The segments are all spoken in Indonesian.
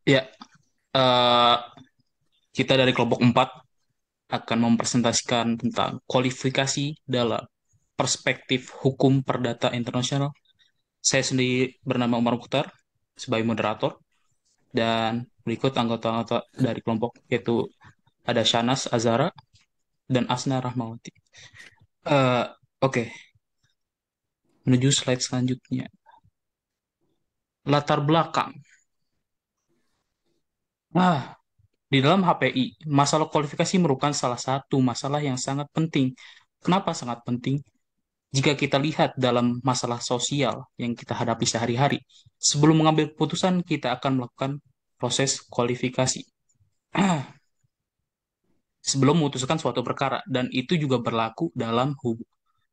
Ya, eh, kita dari kelompok 4 akan mempresentasikan tentang kualifikasi dalam perspektif hukum perdata internasional. Saya sendiri bernama Umar Mukhtar sebagai moderator dan berikut anggota-anggota dari kelompok yaitu ada Shanas Azara dan Asna Rahmawati. Eh, Oke, menuju slide selanjutnya. Latar belakang. Ah, di dalam HPI, masalah kualifikasi merupakan salah satu masalah yang sangat penting. Kenapa sangat penting? Jika kita lihat dalam masalah sosial yang kita hadapi sehari-hari, sebelum mengambil keputusan, kita akan melakukan proses kualifikasi. Sebelum memutuskan suatu perkara, dan itu juga berlaku dalam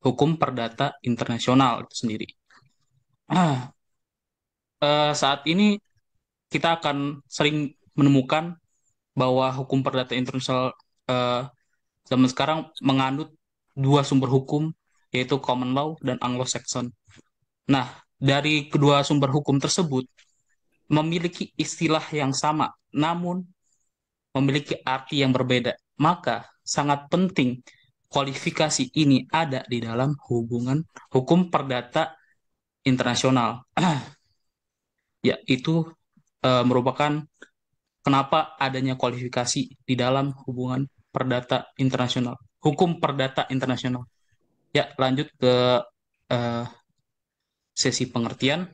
hukum perdata internasional itu sendiri. Saat ini kita akan sering menemukan bahwa hukum perdata internasional eh, zaman sekarang menganut dua sumber hukum, yaitu common law dan Anglo-Saxon. Nah, dari kedua sumber hukum tersebut memiliki istilah yang sama, namun memiliki arti yang berbeda. Maka sangat penting kualifikasi ini ada di dalam hubungan hukum perdata internasional. Ya, itu merupakan kenapa adanya kualifikasi di dalam hubungan perdata internasional, hukum perdata internasional. Ya, lanjut ke eh, sesi pengertian.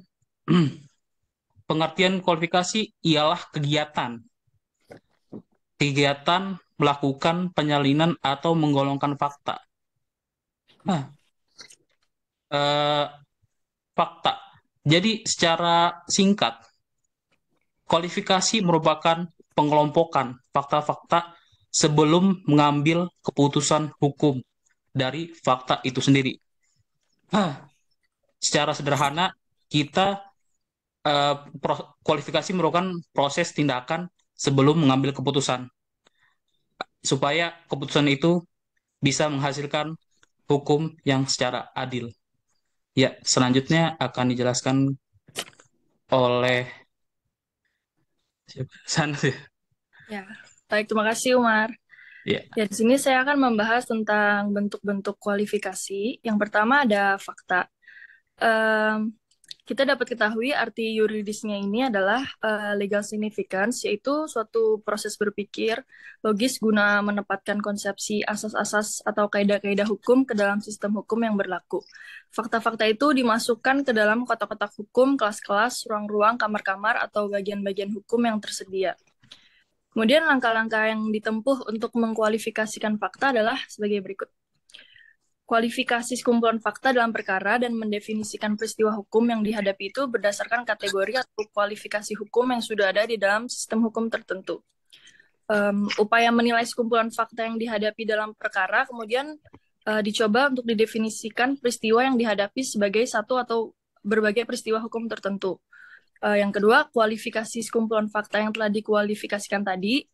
Pengertian kualifikasi ialah kegiatan kegiatan melakukan penyalinan atau menggolongkan fakta. Nah, eh, fakta. Jadi secara singkat, kualifikasi merupakan pengelompokan fakta-fakta sebelum mengambil keputusan hukum dari fakta itu sendiri. Nah, secara sederhana, kita kualifikasi merupakan proses tindakan sebelum mengambil keputusan, supaya keputusan itu bisa menghasilkan hukum yang secara adil. Ya, selanjutnya akan dijelaskan oleh siapa? Sana ya. Ya, baik, terima kasih Umar. Ya, Ya, di sini saya akan membahas tentang bentuk-bentuk kualifikasi. Yang pertama ada fakta. Em, kita dapat ketahui arti yuridisnya ini adalah legal significance, yaitu suatu proses berpikir logis guna menempatkan konsepsi asas-asas atau kaidah-kaidah hukum ke dalam sistem hukum yang berlaku. Fakta-fakta itu dimasukkan ke dalam kotak-kotak hukum, kelas-kelas, ruang-ruang, kamar-kamar, atau bagian-bagian hukum yang tersedia. Kemudian langkah-langkah yang ditempuh untuk mengkualifikasikan fakta adalah sebagai berikut. Kualifikasi sekumpulan fakta dalam perkara dan mendefinisikan peristiwa hukum yang dihadapi itu berdasarkan kategori atau kualifikasi hukum yang sudah ada di dalam sistem hukum tertentu. Upaya menilai sekumpulan fakta yang dihadapi dalam perkara, kemudian dicoba untuk didefinisikan peristiwa yang dihadapi sebagai satu atau berbagai peristiwa hukum tertentu. Yang kedua, kualifikasi sekumpulan fakta yang telah dikualifikasikan tadi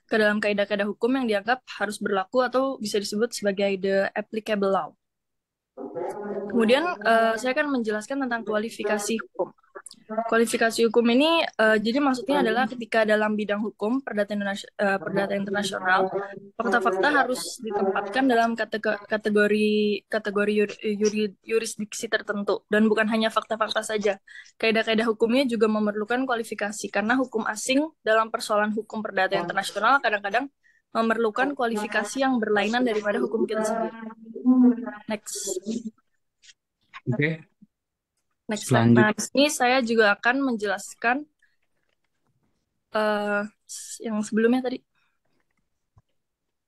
ke dalam kaidah-kaidah hukum yang dianggap harus berlaku atau bisa disebut sebagai the applicable law. Kemudian saya akan menjelaskan tentang kualifikasi hukum. Kualifikasi hukum ini jadi maksudnya adalah ketika dalam bidang hukum perdata internasional, fakta-fakta harus ditempatkan dalam kategori yurisdiksi tertentu dan bukan hanya fakta-fakta saja. Kaidah-kaidah hukumnya juga memerlukan kualifikasi karena hukum asing dalam persoalan hukum perdata internasional kadang-kadang memerlukan kualifikasi yang berlainan daripada hukum kita sendiri. Next. oke. Next slide. Selanjut. Nah, di sini saya juga akan menjelaskan eh, yang sebelumnya tadi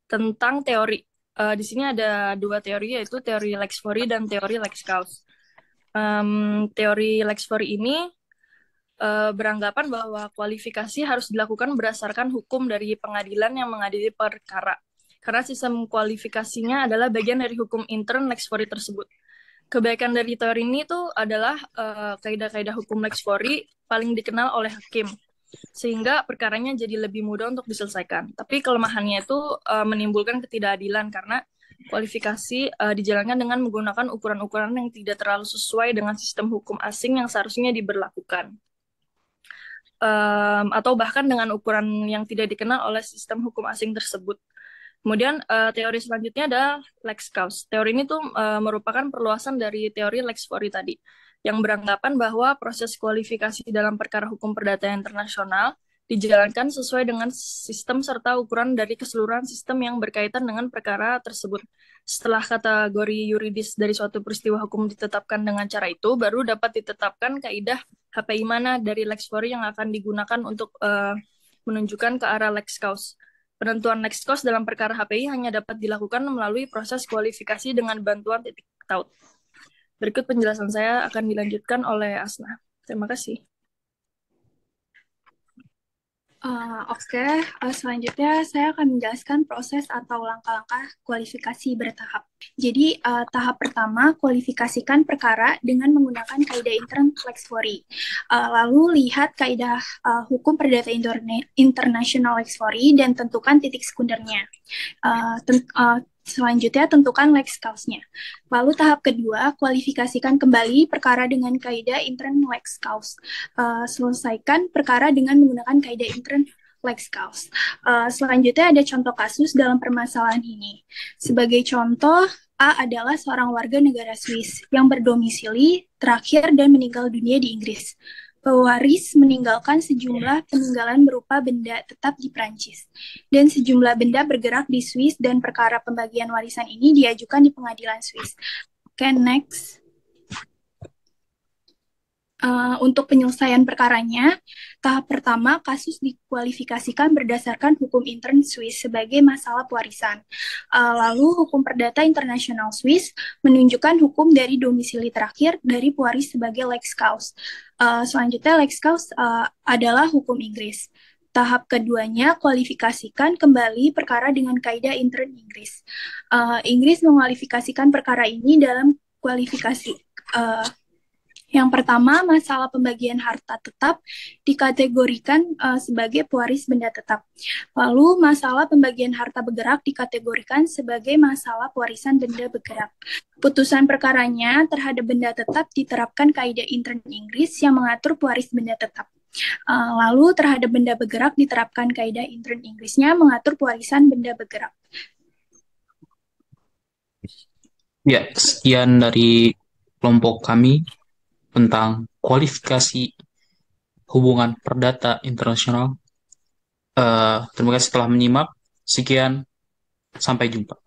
tentang teori. Di sini ada dua teori, yaitu teori Lex Fori dan teori Lex Causa. Teori Lex Fori ini beranggapan bahwa kualifikasi harus dilakukan berdasarkan hukum dari pengadilan yang mengadili perkara. Karena sistem kualifikasinya adalah bagian dari hukum intern Lex Fori tersebut. Kebaikan dari teori ini tuh adalah kaidah-kaidah hukum Lex Fori paling dikenal oleh hakim, sehingga perkaranya jadi lebih mudah untuk diselesaikan. Tapi kelemahannya itu menimbulkan ketidakadilan karena kualifikasi dijalankan dengan menggunakan ukuran-ukuran yang tidak terlalu sesuai dengan sistem hukum asing yang seharusnya diberlakukan. atau bahkan dengan ukuran yang tidak dikenal oleh sistem hukum asing tersebut. Kemudian teori selanjutnya ada lex causa. Teori ini tuh merupakan perluasan dari teori lex fori tadi, yang beranggapan bahwa proses kualifikasi dalam perkara hukum perdata internasional dijalankan sesuai dengan sistem serta ukuran dari keseluruhan sistem yang berkaitan dengan perkara tersebut. Setelah kategori yuridis dari suatu peristiwa hukum ditetapkan dengan cara itu, baru dapat ditetapkan kaidah HPI mana dari lex fori yang akan digunakan untuk menunjukkan ke arah lex causa. Penentuan lex causa dalam perkara HPI hanya dapat dilakukan melalui proses kualifikasi dengan bantuan titik taut. Berikut penjelasan saya akan dilanjutkan oleh Asna. Terima kasih. Oke, selanjutnya saya akan menjelaskan proses atau langkah-langkah kualifikasi bertahap. Jadi, tahap pertama, kualifikasikan perkara dengan menggunakan kaidah intern lex fori. Lalu lihat kaidah hukum perdata internasional lex fori dan tentukan titik sekundernya. Selanjutnya, tentukan lex causa-nya. Lalu tahap kedua, kualifikasikan kembali perkara dengan kaidah intern lex causa. Selesaikan perkara dengan menggunakan kaidah intern lex causa. Selanjutnya ada contoh kasus dalam permasalahan ini. Sebagai contoh, A adalah seorang warga negara Swiss yang berdomisili terakhir dan meninggal dunia di Inggris. Pewaris meninggalkan sejumlah peninggalan berupa benda tetap di Prancis. Dan sejumlah benda bergerak di Swiss dan perkara pembagian warisan ini diajukan di pengadilan Swiss. Oke, next. Untuk penyelesaian perkaranya, tahap pertama, kasus dikualifikasikan berdasarkan hukum intern Swiss sebagai masalah pewarisan. Lalu, hukum perdata internasional Swiss menunjukkan hukum dari domisili terakhir dari pewaris sebagai lex causa. Selanjutnya, lex causa adalah hukum Inggris. Tahap keduanya, kualifikasikan kembali perkara dengan kaidah intern Inggris. Inggris mengualifikasikan perkara ini dalam kualifikasi yang pertama, masalah pembagian harta tetap dikategorikan sebagai pewaris benda tetap. Lalu, masalah pembagian harta bergerak dikategorikan sebagai masalah pewarisan benda bergerak. Putusan perkaranya terhadap benda tetap diterapkan kaidah intern Inggris yang mengatur pewaris benda tetap. Lalu, terhadap benda bergerak diterapkan kaidah intern Inggrisnya mengatur pewarisan benda bergerak. Ya, sekian dari kelompok kami tentang kualifikasi hubungan perdata internasional. Terima kasih telah menyimak. Sekian, sampai jumpa.